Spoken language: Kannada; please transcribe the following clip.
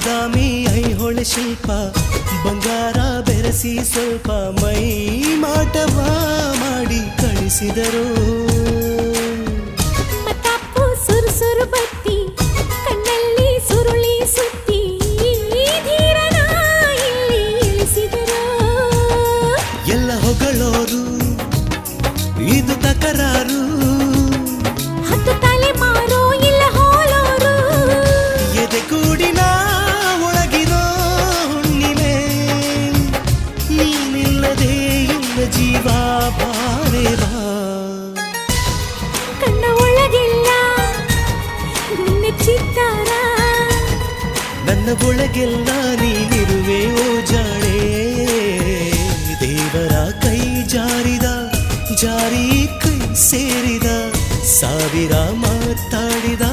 ಬಾದಾಮಿ ಐಹೊಳೆ ಶಿಲ್ಪ ಬಂಗಾರ ಬೆರೆಸಿ ಸ್ವಲ್ಪ ಮೈ ಮಾಟವ ಮಾಡಿ ಕಳಿಸಿದರು. ಮತ್ತಾಪು ಸುರು ಸುರು ಬತ್ತಿ ಕಣ್ಣಲ್ಲಿ ಸುರುಳಿ ಸುತ್ತಿ ಧೀರನ ಇಲ್ಲಿ ಇಳಿಸಿದರು. ಎಲ್ಲ ಹೊಗಳೋರು ಇದು ತಕರಾರು, ಹತ್ತು ತಲೆಮಾರು ಇಲ್ಲ ಹೋಲೋರು. ಎದೆ ಕೂಡಿನ ಒಳಗಿರೋ ಹುಣ್ಣಿಮೆ ನೀನಿಲ್ಲದೆ ಇಲ್ಲ ಜೀವ ಬಾರೆ ಬಾ. ಕಣ್ಣ ಒಳಗೆಲ್ಲ ನಿನ್ನ ಚಿತ್ತಾರ, ನನ್ನ ಒಳಗೆಲ್ಲ ನೀನಿರುವೆ ಓ ಜಾಣೆ. ದೇವರ ಕೈ ಜಾರಿದ ಜಾರಿ ಕೈ ಸೇರಿದ ಸಾವಿರ ಮಾತಾಡಿದ